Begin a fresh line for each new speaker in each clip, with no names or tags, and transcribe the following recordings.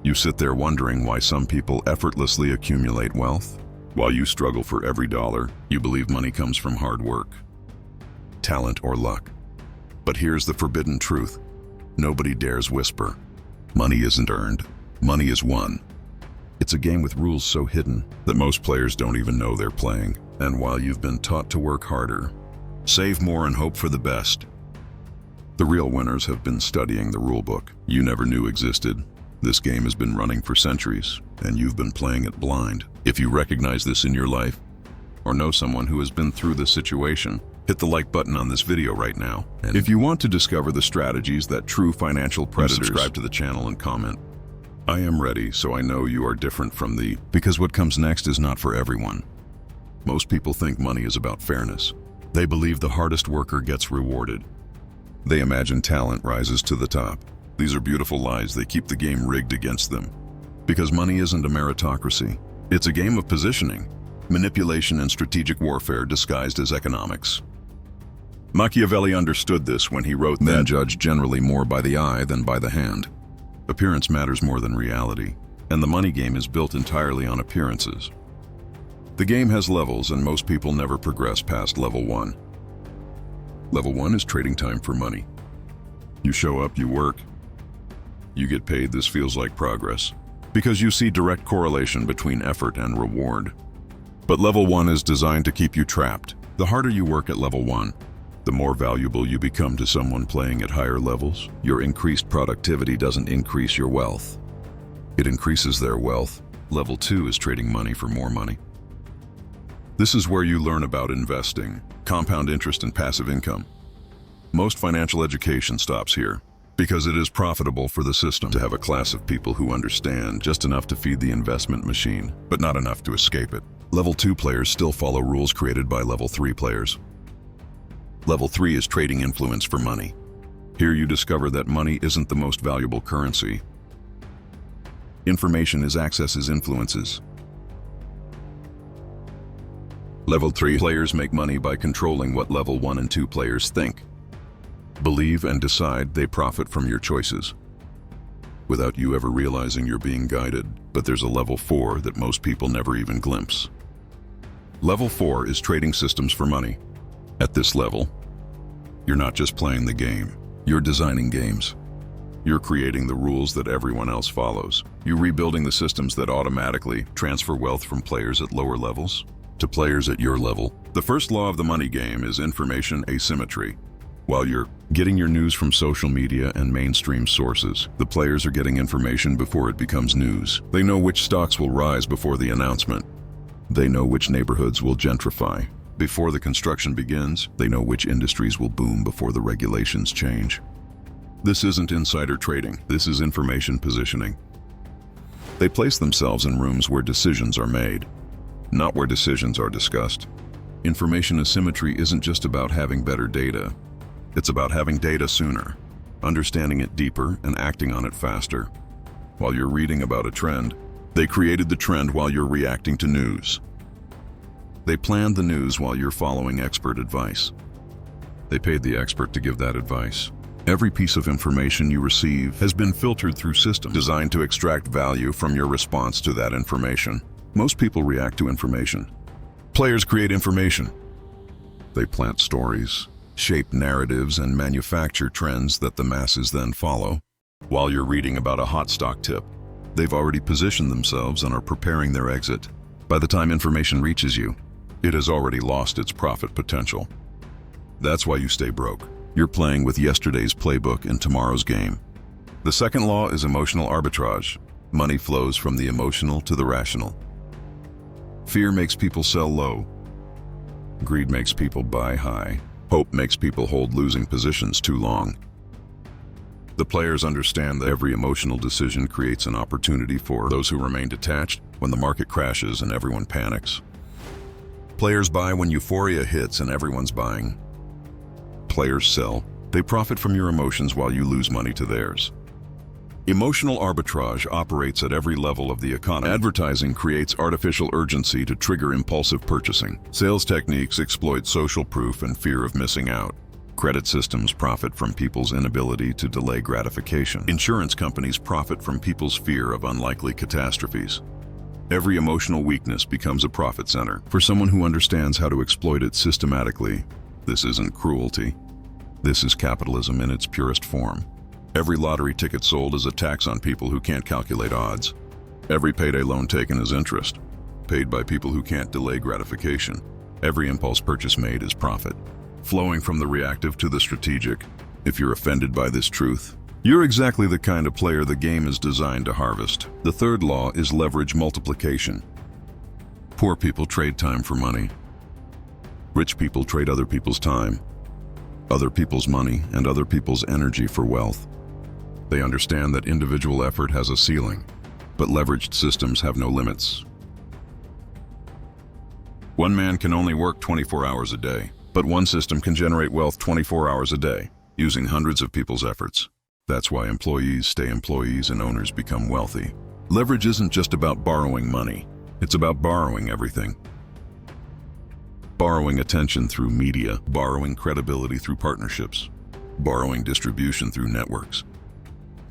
You sit there wondering why some people effortlessly accumulate wealth, while you struggle for every dollar. You believe money comes from hard work, talent, or luck. But here's the forbidden truth. Nobody dares whisper. Money isn't earned. Money is won. It's a game with rules so hidden that most players don't even know they're playing. And while you've been taught to work harder, save more, and hope for the best, the real winners have been studying the rulebook you never knew existed. This game has been running for centuries, and you've been playing it blind. If you recognize this in your life, or know someone who has been through this situation, hit the like button on this video right now. And if you want to discover the strategies that true financial predators, subscribe to the channel and comment. I am ready, so I know you are different from because what comes next is not for everyone. Most people think money is about fairness. They believe the hardest worker gets rewarded. They imagine talent rises to the top. These are beautiful lies. They keep the game rigged against them. Because money isn't a meritocracy. It's a game of positioning, manipulation, and strategic warfare disguised as economics. Machiavelli understood this when he wrote that men judge generally more by the eye than by the hand. Appearance matters more than reality, and the money game is built entirely on appearances. The game has levels, and most people never progress past level 1. Level 1 is trading time for money. You show up, you work, you get paid. This feels like progress, because you see direct correlation between effort and reward. But level 1 is designed to keep you trapped. The harder you work at level 1, the more valuable you become to someone playing at higher levels. Your increased productivity doesn't increase your wealth. It increases their wealth. Level 2 is trading money for more money. This is where you learn about investing, compound interest, and passive income. Most financial education stops here, because it is profitable for the system to have a class of people who understand just enough to feed the investment machine, but not enough to escape it. Level 2 players still follow rules created by level 3 players. Level 3 is trading influence for money. Here you discover that money isn't the most valuable currency. Information is accesses influences. Level 3 players make money by controlling what level 1 and 2 players think, believe, and decide. They profit from your choices, without you ever realizing you're being guided. But there's a level 4 that most people never even glimpse. Level 4 is trading systems for money. At this level, you're not just playing the game, you're designing games. You're creating the rules that everyone else follows. You're rebuilding the systems that automatically transfer wealth from players at lower levels to players at your level. The first law of the money game is information asymmetry. While you're getting your news from social media and mainstream sources, the players are getting information before it becomes news. They know which stocks will rise before the announcement. They know which neighborhoods will gentrify before the construction begins. They know which industries will boom before the regulations change. This isn't insider trading. This is information positioning. They place themselves in rooms where decisions are made, not where decisions are discussed. Information asymmetry isn't just about having better data. It's about having data sooner, understanding it deeper, and acting on it faster. While you're reading about a trend, they created the trend while you're reacting to news. They planned the news while you're following expert advice. They paid the expert to give that advice. Every piece of information you receive has been filtered through systems designed to extract value from your response to that information. Most people react to information. Players create information. They plant stories, shape narratives, and manufacture trends that the masses then follow. While you're reading about a hot stock tip, they've already positioned themselves and are preparing their exit. By the time information reaches you, it has already lost its profit potential. That's why you stay broke. You're playing with yesterday's playbook in tomorrow's game. The second law is emotional arbitrage. Money flows from the emotional to the rational. Fear makes people sell low. Greed makes people buy high. Hope makes people hold losing positions too long. The players understand that every emotional decision creates an opportunity for those who remain detached when the market crashes and everyone panics. Players buy when euphoria hits and everyone's buying. Players sell. They profit from your emotions while you lose money to theirs. Emotional arbitrage operates at every level of the economy. Advertising creates artificial urgency to trigger impulsive purchasing. Sales techniques exploit social proof and fear of missing out. Credit systems profit from people's inability to delay gratification. Insurance companies profit from people's fear of unlikely catastrophes. Every emotional weakness becomes a profit center. For someone who understands how to exploit it systematically, this isn't cruelty. This is capitalism in its purest form. Every lottery ticket sold is a tax on people who can't calculate odds. Every payday loan taken is interest, paid by people who can't delay gratification. Every impulse purchase made is profit, flowing from the reactive to the strategic. If you're offended by this truth, you're exactly the kind of player the game is designed to harvest. The third law is leverage multiplication. Poor people trade time for money. Rich people trade other people's time, other people's money, and other people's energy for wealth. They understand that individual effort has a ceiling, but leveraged systems have no limits. One man can only work 24 hours a day, but one system can generate wealth 24 hours a day, using hundreds of people's efforts. That's why employees stay employees and owners become wealthy. Leverage isn't just about borrowing money, it's about borrowing everything. Borrowing attention through media, borrowing credibility through partnerships, borrowing distribution through networks,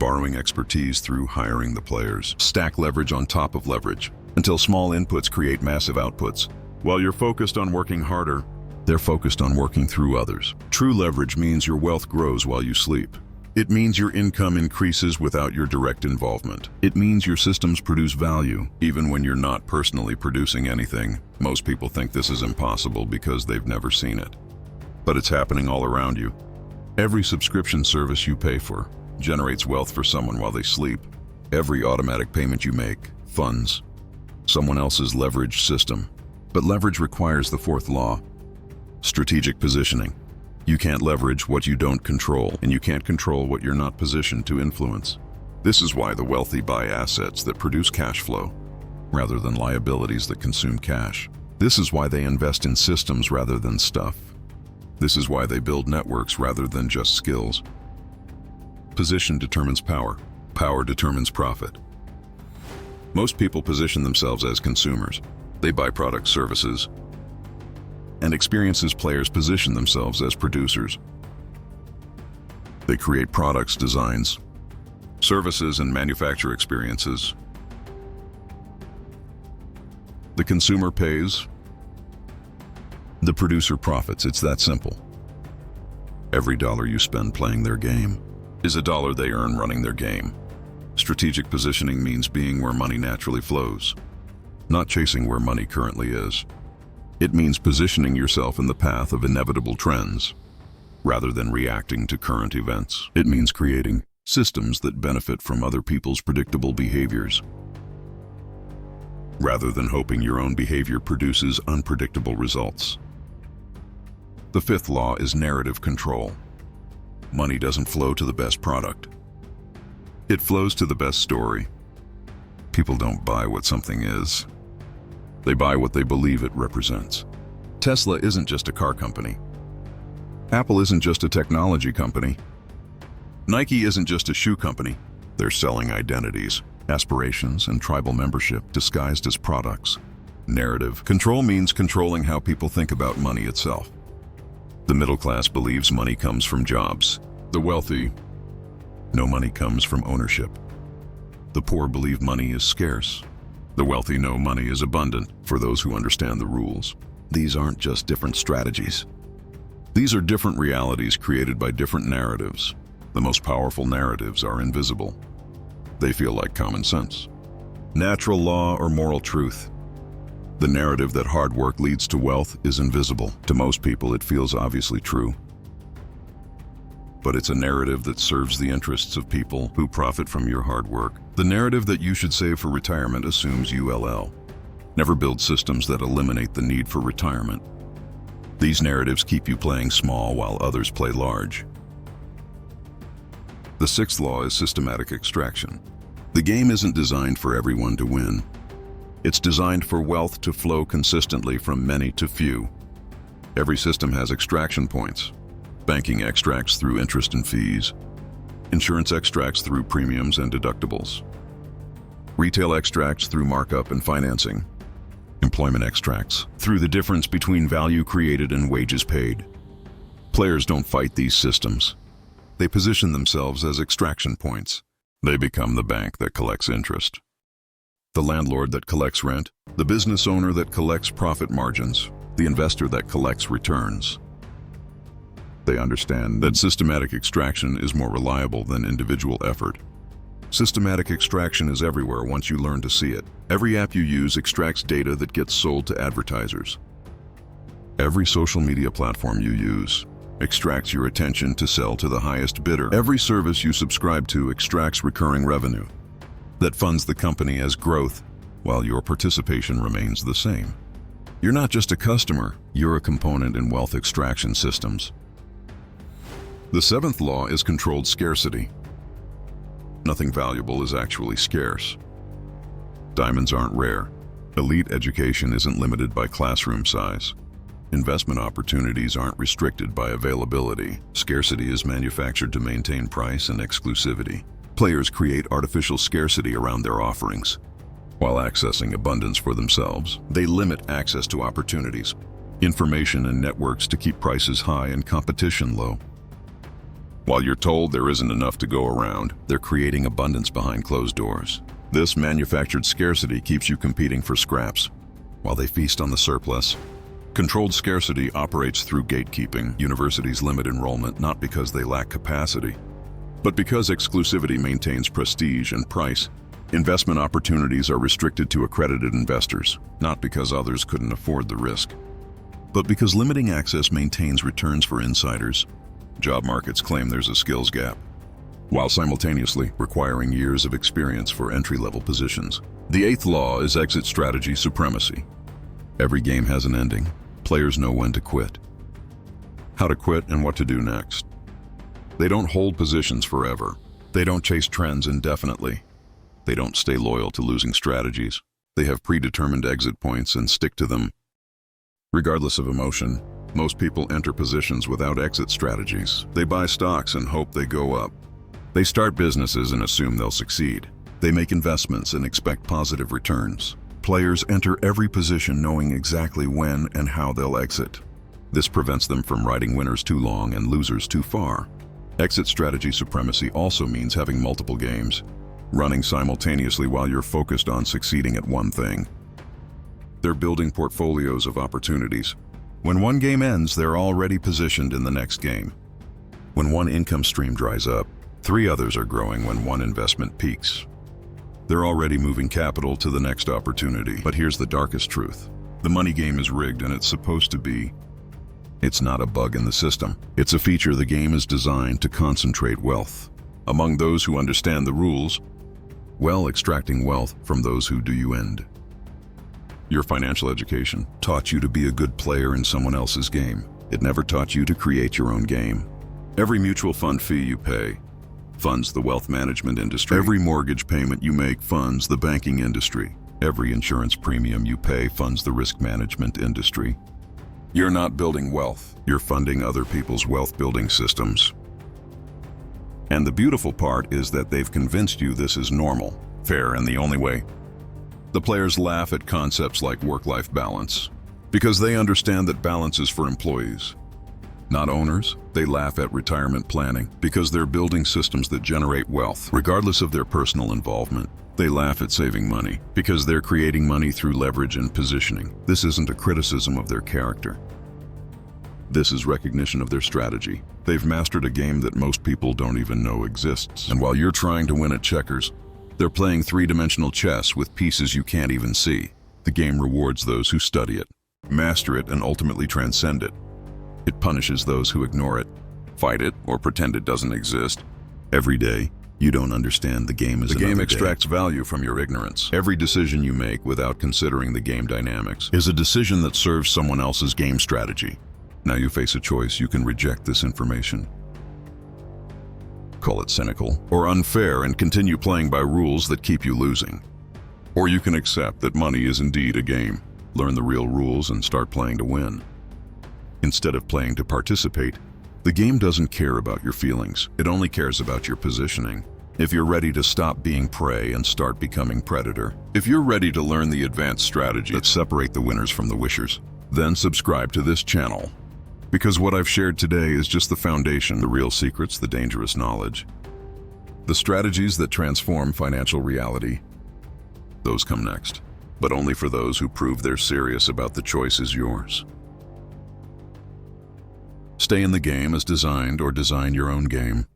borrowing expertise through hiring the players. Stack leverage on top of leverage until small inputs create massive outputs. While you're focused on working harder, they're focused on working through others. True leverage means your wealth grows while you sleep. It means your income increases without your direct involvement. It means your systems produce value, even when you're not personally producing anything. Most people think this is impossible because they've never seen it. But it's happening all around you. Every subscription service you pay for generates wealth for someone while they sleep. Every automatic payment you make funds someone else's leverage system. But leverage requires the fourth law: strategic positioning. You can't leverage what you don't control, and you can't control what you're not positioned to influence. This is why the wealthy buy assets that produce cash flow, rather than liabilities that consume cash. This is why they invest in systems rather than stuff. This is why they build networks rather than just skills. Position determines power. Power determines profit. Most people position themselves as consumers. They buy products, services, and experiences. Players position themselves as producers. They create products, designs, services, and manufacture experiences. The consumer pays, the producer profits. It's that simple. Every dollar you spend playing their game is a dollar they earn running their game. Strategic positioning means being where money naturally flows, not chasing where money currently is. It means positioning yourself in the path of inevitable trends, rather than reacting to current events. It means creating systems that benefit from other people's predictable behaviors, rather than hoping your own behavior produces unpredictable results. The fifth law is narrative control. Money doesn't flow to the best product. It flows to the best story. People don't buy what something is. They buy what they believe it represents. Tesla isn't just a car company. Apple isn't just a technology company. Nike isn't just a shoe company. They're selling identities, aspirations, and tribal membership disguised as products. Narrative control means controlling how people think about money itself. The middle class believes money comes from jobs. The wealthy know money comes from ownership. The poor believe money is scarce. The wealthy know money is abundant for those who understand the rules. These aren't just different strategies. These are different realities created by different narratives. The most powerful narratives are invisible. They feel like common sense, natural law, or moral truth. The narrative that hard work leads to wealth is invisible. To most people, it feels obviously true. But it's a narrative that serves the interests of people who profit from your hard work. The narrative that you should save for retirement assumes ULL. Never build systems that eliminate the need for retirement. These narratives keep you playing small while others play large. The sixth law is systematic extraction. The game isn't designed for everyone to win. It's designed for wealth to flow consistently from many to few. Every system has extraction points. Banking extracts through interest and fees. Insurance extracts through premiums and deductibles. Retail extracts through markup and financing. Employment extracts through the difference between value created and wages paid. Players don't fight these systems. They position themselves as extraction points. They become the bank that collects interest, the landlord that collects rent, the business owner that collects profit margins, the investor that collects returns. They understand that systematic extraction is more reliable than individual effort. Systematic extraction is everywhere once you learn to see it. Every app you use extracts data that gets sold to advertisers. Every social media platform you use extracts your attention to sell to the highest bidder. Every service you subscribe to extracts recurring revenue that funds the company as growth while your participation remains the same. You're not just a customer, you're a component in wealth extraction systems. The seventh law is controlled scarcity. Nothing valuable is actually scarce. Diamonds aren't rare. Elite education isn't limited by classroom size. Investment opportunities aren't restricted by availability. Scarcity is manufactured to maintain price and exclusivity. Players create artificial scarcity around their offerings. While accessing abundance for themselves, they limit access to opportunities, information, and networks to keep prices high and competition low. While you're told there isn't enough to go around, they're creating abundance behind closed doors. This manufactured scarcity keeps you competing for scraps, while they feast on the surplus. Controlled scarcity operates through gatekeeping. Universities limit enrollment not because they lack capacity, but because exclusivity maintains prestige and price. Investment opportunities are restricted to accredited investors, not because others couldn't afford the risk, but because limiting access maintains returns for insiders. Job markets claim there's a skills gap, while simultaneously requiring years of experience for entry-level positions. The eighth law is exit strategy supremacy. Every game has an ending. Players know when to quit, how to quit, and what to do next. They don't hold positions forever. They don't chase trends indefinitely. They don't stay loyal to losing strategies. They have predetermined exit points and stick to them. Regardless of emotion, most people enter positions without exit strategies. They buy stocks and hope they go up. They start businesses and assume they'll succeed. They make investments and expect positive returns. Players enter every position knowing exactly when and how they'll exit. This prevents them from riding winners too long and losers too far. Exit strategy supremacy also means having multiple games, running simultaneously while you're focused on succeeding at one thing. They're building portfolios of opportunities. When one game ends, they're already positioned in the next game. When one income stream dries up, 3 others are growing. When one investment peaks, they're already moving capital to the next opportunity. But here's the darkest truth. The money game is rigged, and it's supposed to be. It's not a bug in the system. It's a feature the game is designed to concentrate wealth among those who understand the rules, while extracting wealth from those who do you end. Your financial education taught you to be a good player in someone else's game. It never taught you to create your own game. Every mutual fund fee you pay funds the wealth management industry. Every mortgage payment you make funds the banking industry. Every insurance premium you pay funds the risk management industry. You're not building wealth. You're funding other people's wealth-building systems. And the beautiful part is that they've convinced you this is normal, fair, and the only way. The players laugh at concepts like work-life balance because they understand that balance is for employees, not owners. They laugh at retirement planning because they're building systems that generate wealth, regardless of their personal involvement. They laugh at saving money because they're creating money through leverage and positioning. This isn't a criticism of their character. This is recognition of their strategy. They've mastered a game that most people don't even know exists. And while you're trying to win at checkers, they're playing 3-dimensional chess with pieces you can't even see. The game rewards those who study it, master it, and ultimately transcend it. It punishes those who ignore it, fight it, or pretend it doesn't exist. Every day, you don't understand the game is another day. The game extracts value from your ignorance. Every decision you make without considering the game dynamics is a decision that serves someone else's game strategy. Now you face a choice. You can reject this information, call it cynical or unfair, and continue playing by rules that keep you losing. Or you can accept that money is indeed a game, learn the real rules, and start playing to win. Instead of playing to participate, the game doesn't care about your feelings. It only cares about your positioning. If you're ready to stop being prey and start becoming predator, if you're ready to learn the advanced strategies that separate the winners from the wishers, then subscribe to this channel. Because what I've shared today is just the foundation, the real secrets, the dangerous knowledge. The strategies that transform financial reality, those come next, but only for those who prove they're serious about the choice is yours. Stay in the game as designed or design your own game.